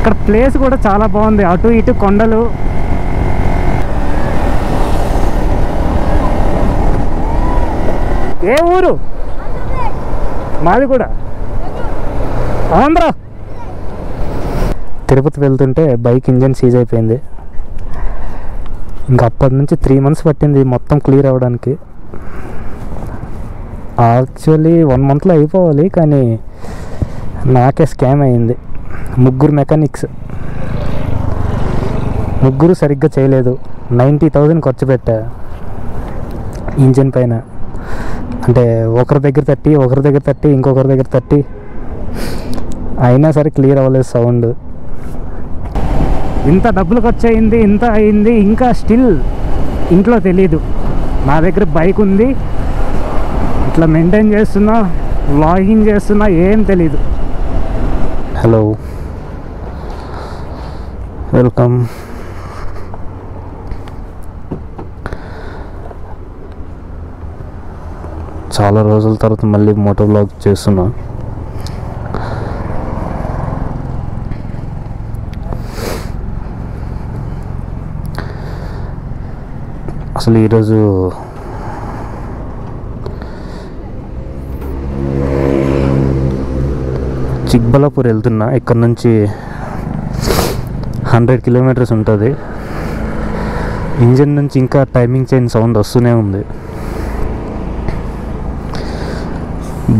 ఇక్కడ ప్లేస్ కూడా చాలా బాగుంది, అటు ఇటు కొండలు. ఏ ఊరు? మాది కూడా ఆంధ్ర. తిరుపతి వెళ్తుంటే బైక్ ఇంజన్ సీజ్ అయిపోయింది. ఇంకా అప్పటి నుంచి 3 months పట్టింది మొత్తం క్లియర్ అవ్వడానికి. యాక్చువల్లీ 1 monthలో అయిపోవాలి, కానీ నాకే స్కామ్ అయింది. 3 మెకానిక్స్, 3 సరిగ్గా చేయలేదు. 90,000 ఖర్చు పెట్టా ఇంజన్ పైన. అంటే ఒకరి దగ్గర 30, ఒకరి దగ్గర 30, ఇంకొకరి దగ్గర 30, అయినా సరే క్లియర్ అవ్వలేదు సౌండ్. ఇంత డబ్బులు ఖర్చు అయింది, ఇంత అయింది, ఇంకా స్టిల్ ఇంట్లో తెలీదు. నా దగ్గర బైక్ ఉంది, ఇట్లా మెయింటైన్ చేస్తున్నా, వ్లాగింగ్ చేస్తున్నా, ఏం తెలీదు. Hello, welcome. చాలా రోజుల తర్వాత మళ్ళీ మోటో వ్లాగ్ చేస్తున్నా. అసలు ఈరోజు చిక్బల్లాపూర్ వెళ్తున్నా. ఇక్కడ నుంచి 100 kilometers ఉంటుంది. ఇంజన్ నుంచి ఇంకా టైమింగ్ చైన్ సౌండ్ వస్తూనే ఉంది.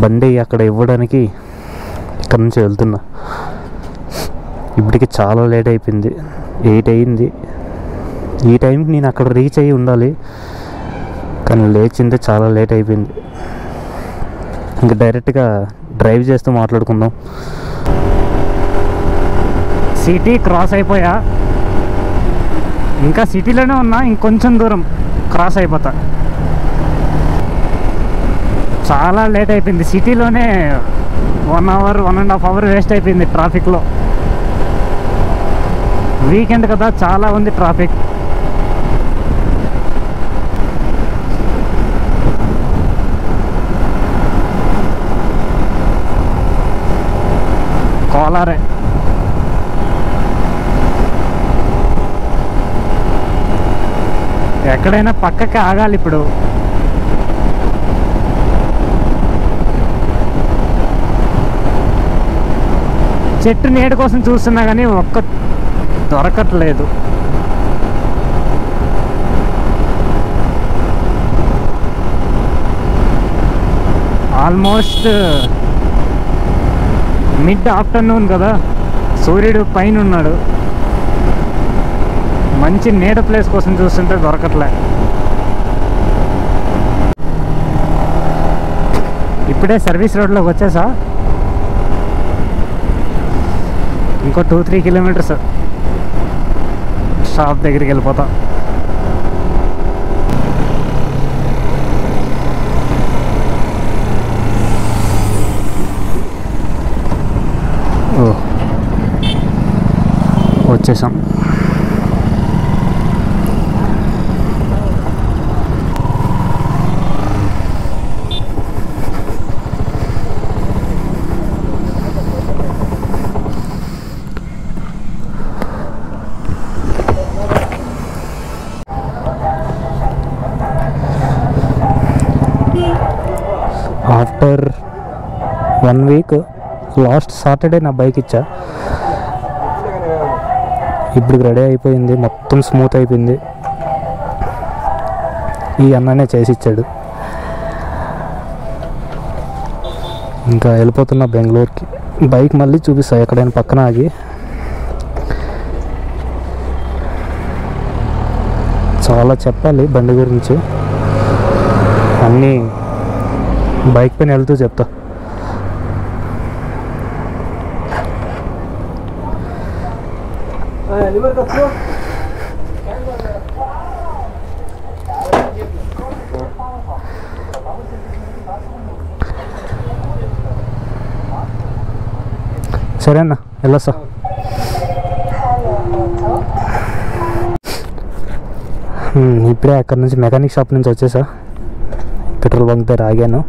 బండి అక్కడ ఇవ్వడానికి ఇక్కడ నుంచి వెళ్తున్నా. ఇప్పటికి చాలా లేట్ అయిపోయింది, 8 అయింది. ఈ టైంకి నేను అక్కడ రీచ్ అయ్యి ఉండాలి, కానీ లేచిందే చాలా లేట్ అయిపోయింది. ఇంకా డైరెక్ట్గా డ్రైవ్ చేస్తూ మాట్లాడుకుందాం. సిటీ క్రాస్ అయిపోయా, ఇంకా సిటీలోనే ఉన్నా, ఇంకొంచెం దూరం క్రాస్ అయిపోతా. చాలా లేట్ అయిపోయింది. సిటీలోనే 1 hour, 1.5 hours వేస్ట్ అయిపోయింది ట్రాఫిక్లో. వీకెండ్ కదా, చాలా ఉంది ట్రాఫిక్. కోలారే ఎక్కడైనా పక్కకి ఆగాలి. ఇప్పుడు చెట్టు నీడ కోసం చూస్తున్నా కానీ ఒక్క దొరకట్లేదు. ఆల్మోస్ట్ మిడ్ ఆఫ్టర్నూన్ కదా, సూర్యుడు పైన ఉన్నాడు. మంచి నీడ ప్లేస్ కోసం చూస్తుంటే దొరకట్లే. ఇప్పుడే సర్వీస్ రోడ్లోకి వచ్చేసా. ఇంకో 2-3 kilometers షాప్ దగ్గరికి వెళ్ళిపోతా. వచ్చేసాం. ఆఫ్టర్ 1 week లాస్ట్ సాటర్డే నా బైక్ ఇచ్చా. ఇప్పుడు రెడీ అయిపోయింది, మొత్తం స్మూత్ అయిపోయింది. ఈ అన్ననే చేసి ఇచ్చాడు. ఇంకా వెళ్ళిపోతున్నా బెంగళూరుకి. బైక్ మళ్ళీ చూపిస్తా ఎక్కడైనా పక్కన ఆగి. చాలా చెప్పాలి బండి గురించి, అన్నీ బైక్ పైన వెళ్తూ చెప్తా. సరే అన్న, వెళ్ళొస్తా. ఇప్పుడే అక్కడ నుంచి మెకానిక్ షాప్ నుంచి వచ్చేసా. పెట్రోల్ బంక్ దగ్గర ఆగాను.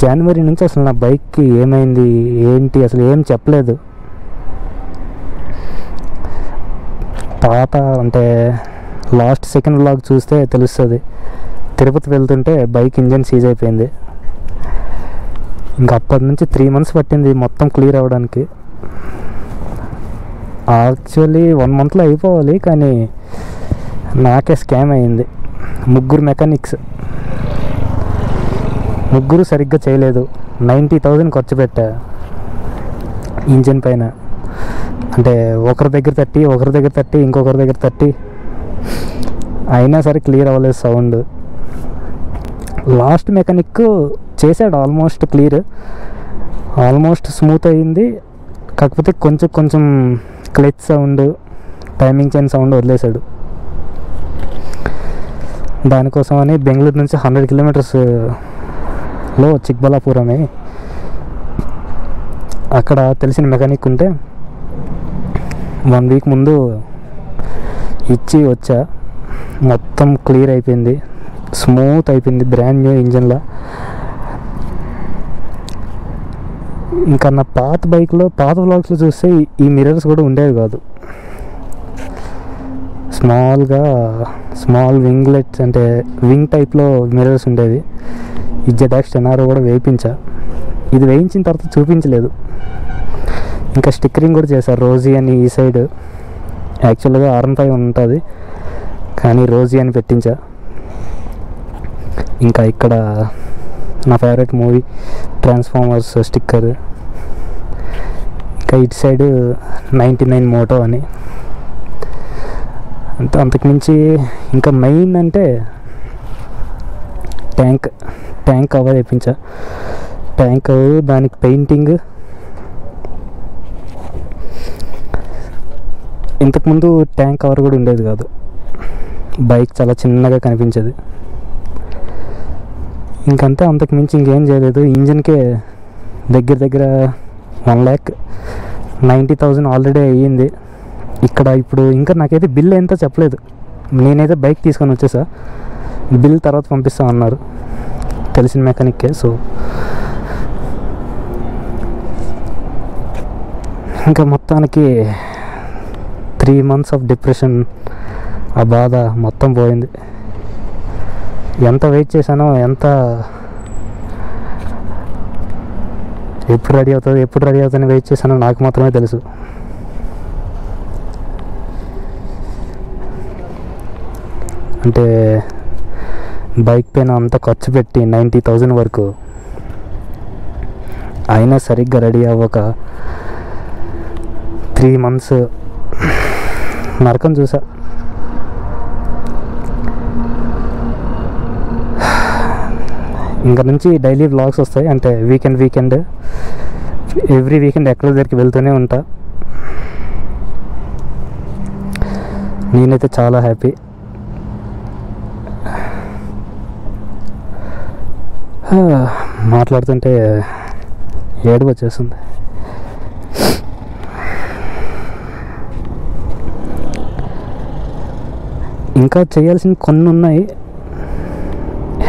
జనవరి నుంచి అసలు నా బైక్కి ఏమైంది ఏంటి అసలు ఏం చెప్పలేదు. పాత అంటే లాస్ట్ సెకండ్ వ్లాగ్ చూస్తే తెలుస్తుంది. తిరుపతి వెళ్తుంటే బైక్ ఇంజన్ సీజ్ అయిపోయింది. ఇంకా అప్పటి నుంచి 3 months పట్టింది మొత్తం క్లియర్ అవ్వడానికి. యాక్చువల్లీ 1 monthలో అయిపోవాలి, కానీ నాకే స్కామ్ అయింది. 3 మెకానిక్స్, 3 సరిగ్గా చేయలేదు. 90,000 ఖర్చు పెట్టా ఇంజన్ పైన. అంటే ఒకరి దగ్గర తట్టి ఇంకొకరి దగ్గర తట్టి అయినా సరే క్లియర్ అవ్వలేదు సౌండ్. లాస్ట్ మెకానిక్ చేశాడు ఆల్మోస్ట్ క్లియర్, ఆల్మోస్ట్ స్మూత్ అయ్యింది. కాకపోతే కొంచెం clutch sound, timing chain sound వదిలేశాడు. దానికోసమని బెంగళూరు నుంచి 100 kilometers చిక్బల్లాపురమే అక్కడ తెలిసిన మెకానిక్ ఉంటే 1 week ముందు ఇచ్చి వచ్చా. మొత్తం క్లియర్ అయిపోయింది, స్మూత్ అయిపోయింది, బ్రాండ్ న్యూ ఇంజన్లా. ఇంకా నా పాత బైక్లో పాత వ్లాగ్స్లో చూస్తే ఈ మిర్రర్స్ కూడా ఉండేవి కాదు. స్మాల్ వింగ్లెట్స్ అంటే వింగ్ టైప్లో మిర్రర్స్ ఉండేవి. ఈ ZX 10R కూడా వేయించా. ఇది వేయించిన తర్వాత చూపించలేదు. ఇంకా స్టిక్కరింగ్ కూడా చేశారు రోజీ అని ఈ సైడ్. యాక్చువల్గా R15 ఉంటుంది, కానీ రోజీ అని పెట్టించా. ఇంకా ఇక్కడ నా ఫేవరెట్ మూవీ ట్రాన్స్ఫార్మర్స్ స్టిక్కర్. ఇంకా ఇటు సైడ్ 99 మోటో అని. అంతకుమించి ఇంకా మెయిన్ అంటే ట్యాంక్ కవర్ వేయించా. ట్యాంక్ కవర్, దానికి పెయింటింగ్. ఇంతకుముందు ట్యాంక్ కవర్ కూడా ఉండేది కాదు, బైక్ చాలా చిన్నగా కనిపించేది. ఇంకంతే, అంతకుమించి ఇంకేం చేయలేదు. ఇంజన్కే దగ్గర 1,90,000 ఆల్రెడీ అయ్యింది. ఇక్కడ ఇప్పుడు ఇంకా నాకైతే బిల్ ఎంతో చెప్పలేదు. నేనైతే బైక్ తీసుకొని వచ్చేసా, బిల్ తర్వాత పంపిస్తా అన్నారు తెలిసిన మెకానిక్కే. సో ఇంకా మొత్తానికి 3 months ఆఫ్ డిప్రెషన్, ఆ బాధ మొత్తం పోయింది. ఎంత వెయిట్ చేశానో, ఎప్పుడు రెడీ అవుతుందని వెయిట్ చేశానో నాకు మాత్రమే తెలుసు. అంటే బైక్ పైన అంత ఖర్చు పెట్టి 90,000 వరకు అయినా సరిగ్గా రెడీ అవ్వక 3 months నరకం చూసా. ఇంకా నుంచి డైలీ వ్లాగ్స్ వస్తాయి. అంటే వీకెండ్ ఎవ్రీ వీకెండ్ ఎక్కడో దగ్గరికి వెళ్తూనే ఉంటా. నేనైతే చాలా హ్యాపీ. మాట్లాడుతుంటే ఏడుపు వచ్చేస్తుంది. ఇంకా చేయాల్సిన కొన్ని ఉన్నాయి.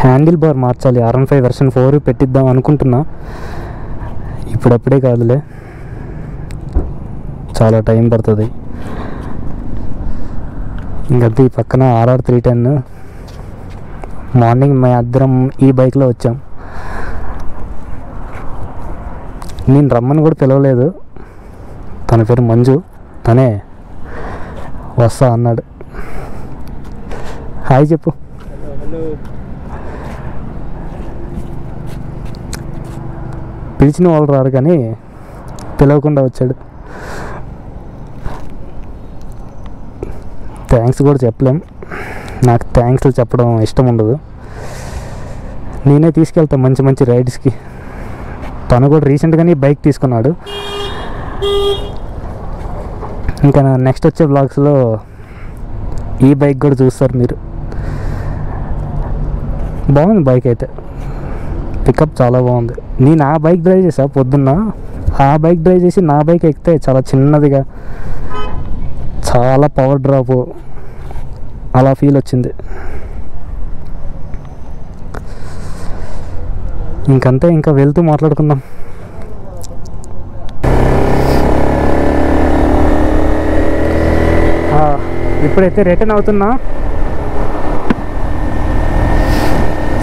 హ్యాండిల్ బార్ మార్చాలి, R15 version 4 పెట్టిద్దాం అనుకుంటున్నా. ఇప్పుడప్పుడే కాదులే, చాలా టైం పడుతుంది. ఇంకంతే. ఈ పక్కన RR 310. మార్నింగ్ మేము అందరం ఈ బైక్లో వచ్చాం. నేను రమ్మని కూడా పిలవలేదు. తన పేరు మంజు, తనే వస్తా అన్నాడు. హాయ్ చెప్పు. పిలిచిన వాళ్ళు రారు, కానీ పిలవకుండా వచ్చాడు. థ్యాంక్స్ కూడా చెప్పలేం, నాకు థ్యాంక్స్ చెప్పడం ఇష్టం ఉండదు. నేనే తీసుకెళ్తాను మంచి రైడ్స్కి. తను కూడా రీసెంట్గానే బైక్ తీసుకున్నాడు. ఇంకా నెక్స్ట్ వచ్చే వ్లాగ్స్లో ఈ బైక్ కూడా చూస్తారు మీరు. బాగుంది బైక్ అయితే, పికప్ చాలా బాగుంది. నేను ఆ బైక్ డ్రైవ్ చేసా పొద్దున్న. ఆ బైక్ డ్రైవ్ చేసి నా బైక్ ఎక్కితే చాలా చిన్నదిగా, చాలా పవర్ డ్రాప్ అలా ఫీల్ వచ్చింది. ఇంకంతే, ఇంకా వెళ్తూ మాట్లాడుకుందాం. ఇప్పుడైతే రిటర్న్ అవుతున్నా.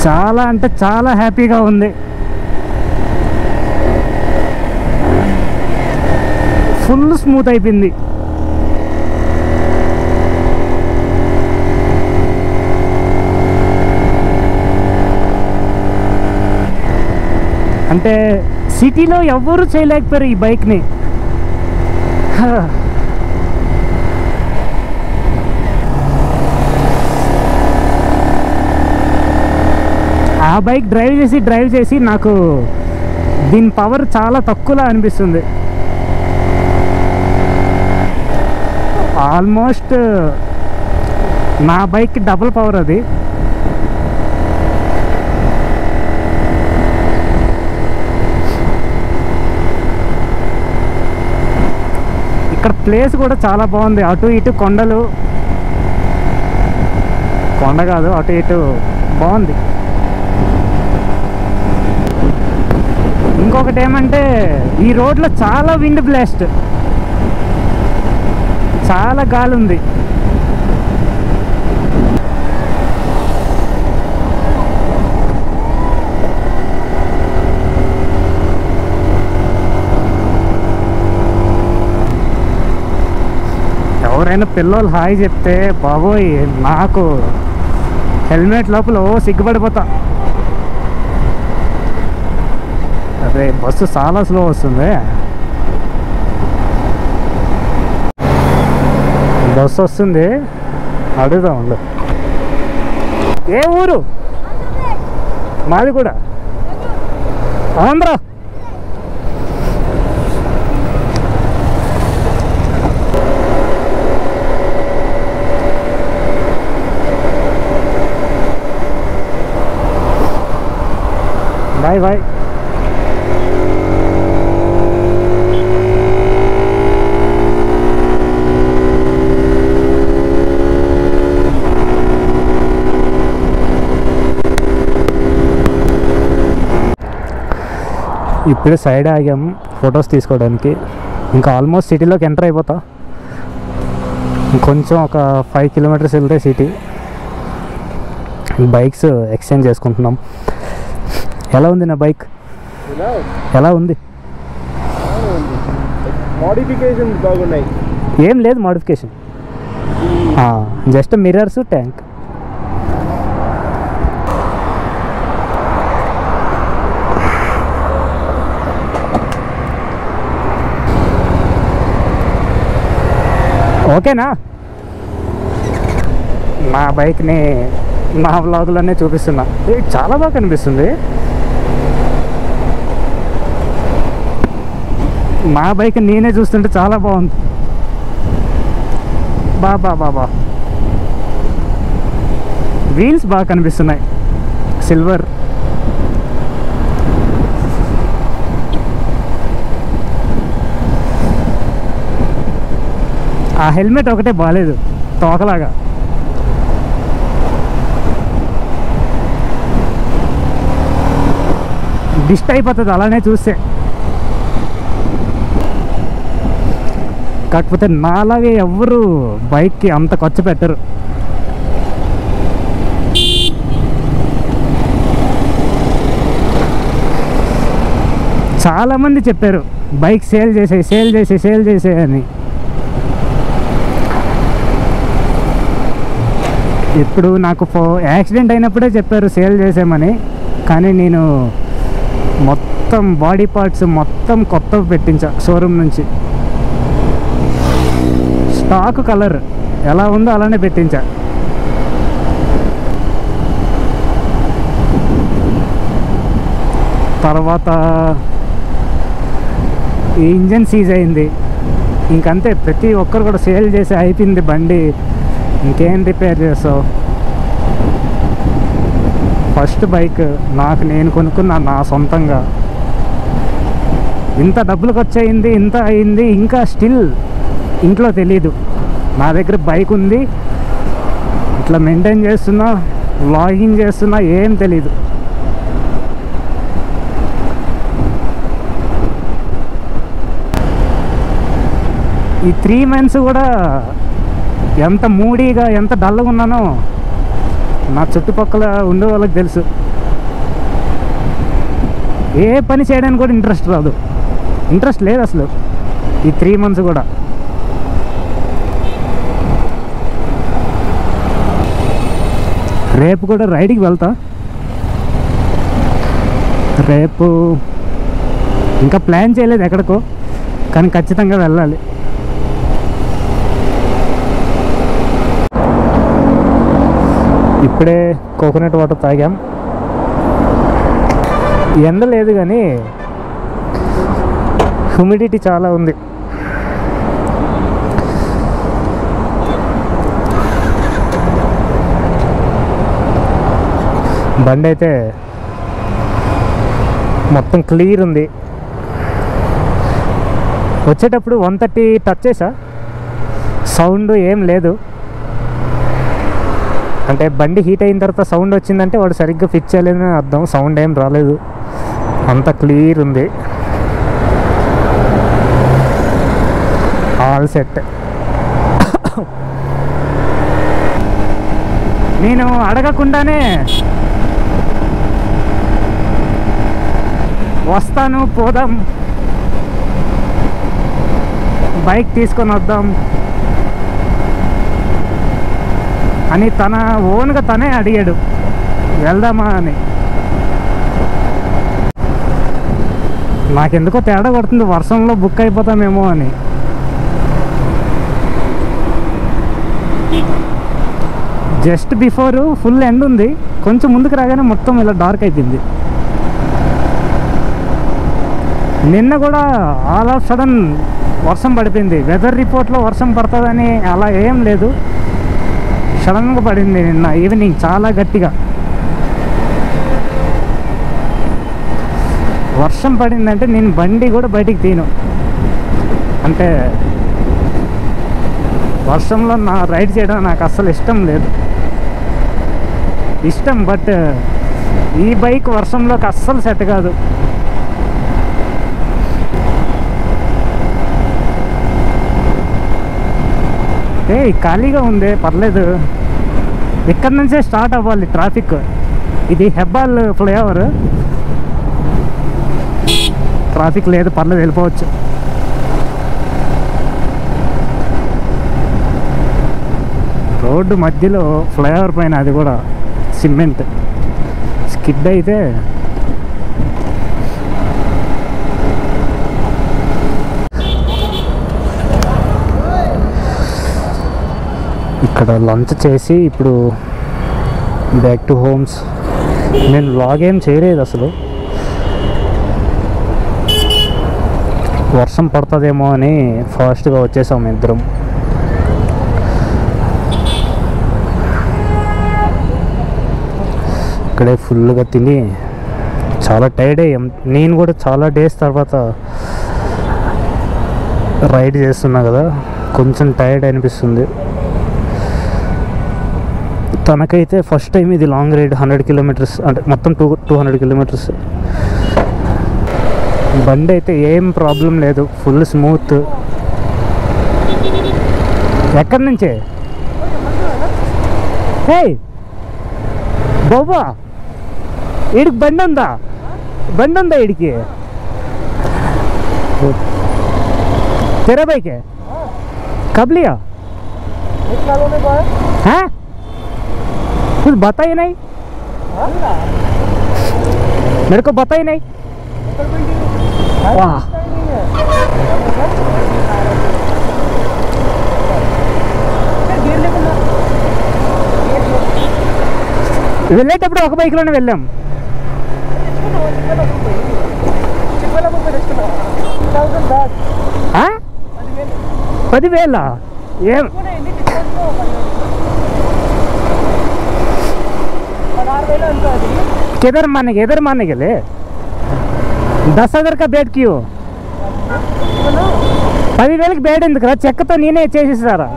చాలా అంటే చాలా హ్యాపీగా ఉంది. ఫుల్ స్మూత్ అయిపోయింది. అంటే సిటీలో ఎవ్వరూ చేయలేకపోయారు ఈ బైక్ని. ఆ బైక్ డ్రైవ్ చేసి నాకు దీని పవర్ చాలా తక్కువలా అనిపిస్తుంది. ఆల్మోస్ట్ నా బైక్కి డబుల్ పవర్ అది. ఇక్కడ ప్లేస్ కూడా చాలా బాగుంది. అటు ఇటు కొండలు, కొండ కాదు అటు ఇటు బాగుంది. ఇంకొకటి ఏమంటే ఈ రోడ్లో చాలా విండ్ బ్లాస్ట్, చాలా గాలి ఉంది. ఎవరైనా పిల్లలు హాయ్ చెప్తే బాబోయ్ నాకు హెల్మెట్ లోపల సిగ్గుపడిపోతా. అదే బస్సు చాలా స్లో వస్తుంది. బస్సు వస్తుంది, అడుగుదాం ఉండు. ఏ ఊరు? మాది కూడా ఆంధ్ర. Bye bye. ఇప్పుడు సైడ్ ఆగాం ఫొటోస్ తీసుకోవడానికి. ఇంకా ఆల్మోస్ట్ సిటీలోకి ఎంటర్ అయిపోతా. కొంచెం ఒక 5 కిలోమీటర్స్ వెళ్తే సిటీ. బైక్స్ ఎక్స్చేంజ్ చేసుకుంటున్నాం. ఎలా ఉంది నా బైక్? ఎలా ఉంది? మోడిఫికేషన్ బాగున్నాయి. ఏం లేదు మోడిఫికేషన్, జస్ట్ మిర్రర్స్, ట్యాంక్. ఓకేనా? నా బైక్ని నా వ్లాగులోనే చూపిస్తున్నా. చాలా బాగా కనిపిస్తుంది. నా బైక్ నేనే చూస్తుంటే చాలా బాగుంది. బాబా వీల్స్ బాగా కనిపిస్తున్నాయి, సిల్వర్. ఆ హెల్మెట్ ఒకటే బాగాలేదు, తోకలాగా. డిస్ట్ అయిపోతుంది అలానే చూస్తే. కాకపోతే నాలాగే ఎవ్వరు బైక్కి అంత ఖర్చు పెట్టరు. చాలామంది చెప్పారు బైక్ సేల్ చేసే అని. ఇప్పుడు నాకు యాక్సిడెంట్ అయినప్పుడే చెప్పారు సేల్ చేసామని. కానీ నేను మొత్తం బాడీ పార్ట్స్ మొత్తం కొత్తవి పెట్టించా షోరూమ్ నుంచి. స్టాక్ కలర్ ఎలా ఉందో అలానే పెట్టించా. తర్వాత ఈ ఇంజన్ సీజ్ అయింది. ఇంకంతే, ప్రతి ఒక్కరు కూడా సేల్ చేసి అయిపోయింది బండి, ఇంకేం రిపేర్ చేస్తావు. ఫస్ట్ బైక్ నాకు నేను కొనుక్కున్నా నా సొంతంగా. ఇంత డబ్బులు ఖర్చు అయింది, ఇంత అయింది, ఇంకా స్టిల్ ఇంట్లో తెలీదు. నా దగ్గర బైక్ ఉంది, ఇట్లా మెయింటైన్ చేస్తున్నా, వ్లాగింగ్ చేస్తున్నా, ఏం తెలీదు. ఈ 3 months కూడా ఎంత మూడీగా ఎంత డల్గా ఉన్నానో నా చుట్టుపక్కల ఉండే వాళ్ళకి తెలుసు. ఏ పని చేయడానికి కూడా ఇంట్రెస్ట్ లేదు అసలు ఈ 3 months కూడా. రేపు కూడా రైడ్కి వెళ్తా. రేపు ఇంకా ప్లాన్ చేయలేదు ఎక్కడికో, కానీ ఖచ్చితంగా వెళ్ళాలి. ఇప్పుడే కోకోనట్ వాటర్ తాగాం. ఎండ లేదు కానీ హ్యూమిడిటీ చాలా ఉంది. బండి అయితే మొత్తం క్లియర్ ఉంది. వచ్చేటప్పుడు 130 టచ్ చేసా, సౌండ్ ఏం లేదు. అంటే బండి హీట్ అయిన తర్వాత సౌండ్ వచ్చిందంటే వాడు సరిగ్గా ఫిక్స్ చేయలేదని అర్థం. సౌండ్ ఏం రాలేదు, అంత క్లియర్ ఉంది. All set. నేను అడగకుండానే వస్తాను, పోదాం, బైక్ తీసుకొని వద్దాం అని తన ఓన్గా తనే అడిగాడు వెళ్దామా అని. నాకెందుకో తేడా కొడుతుంది, వర్షంలో బుక్ అయిపోతామేమో అని. జస్ట్ బిఫోర్ ఫుల్ ఎండ్ ఉంది, కొంచెం ముందుకు రాగానే మొత్తం ఇలా డార్క్ అయిపోయింది. నిన్న కూడా ఆల్ ఆఫ్ సడన్ వర్షం పడిపోయింది. వెదర్ రిపోర్ట్లో వర్షం పడుతుందని అలా ఏం లేదు, సడన్గా పడింది నిన్న ఈవినింగ్ చాలా గట్టిగా. వర్షం పడిందంటే నేను బండి కూడా బయటికి తీను. అంటే వర్షంలో రైడ్ చేయడం నాకు అస్సలు ఇష్టం లేదు. ఇష్టం, బట్ ఈ బైక్ వర్షంలోకి అస్సలు సెట్ కాదు. ఖాళీగా ఉంది, పర్లేదు. ఇక్కడ నుంచే స్టార్ట్ అవ్వాలి ట్రాఫిక్. ఇది హెబ్బాల్ ఫ్లైఓవర్, ట్రాఫిక్ లేదు, పర్లేదు, వెళ్ళిపోవచ్చు. రోడ్డు మధ్యలో ఫ్లైఓవర్ పైన, అది కూడా సిమెంట్. స్కిడ్ అయితే ఇక్కడ లంచ్ చేసి ఇప్పుడు బ్యాక్ టు హోమ్స్. నేను వ్లాగ్ ఏం చేయలేదు అసలు, వర్షం పడుతుందేమో అని ఫాస్ట్గా వచ్చేసాము ఇద్దరం. ఇక్కడే ఫుల్గా తిని చాలా టైర్డ్ అయ్యాం. నేను కూడా చాలా డేస్ తర్వాత రైడ్ చేస్తున్నా కదా, కొంచెం టైర్డ్ అనిపిస్తుంది. తనకైతే ఫస్ట్ టైం ఇది లాంగ్ రైడ్, 100 kilometers, అంటే మొత్తం 200 kilometers. బండి అయితే ఏం ప్రాబ్లం లేదు, ఫుల్ స్మూత్. ఎక్కడి నుంచే బాబా ఈడికి బండి ఉందా? ఈడికి तेरा बाइक है? कब लिया? हाँ कुछ बता ही नहीं, मेरे को बता ही नहीं. वाह వెళ్ళేటప్పుడు ఒక బైక్లోనే వెళ్ళాం. ఆ? 10,000 ఏం? किधर माने गेले 10,000 का बेड क्यों? 10,000 बेड ఎందుకు? చెక్కతో నేనే చేసేసారా?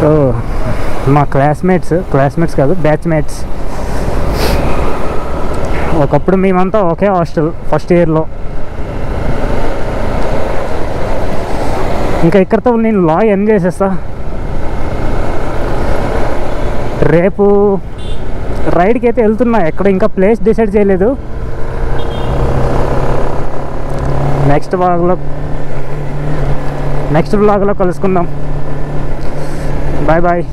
సో మా క్లాస్మేట్స్ కాదు బ్యాచ్మేట్స్. ఒకప్పుడు మేమంతా ఒకే హాస్టల్ ఫస్ట్ ఇయర్లో. ఇంకా ఇక్కడితో నేను లా ఎండ్ చేసేస్తా. రేపు రైడ్కి అయితే వెళ్తున్నా, ఎక్కడ ఇంకా ప్లేస్ డిసైడ్ చేయలేదు. నెక్స్ట్ బ్లాగ్లో కలుసుకుందాం. Bye bye.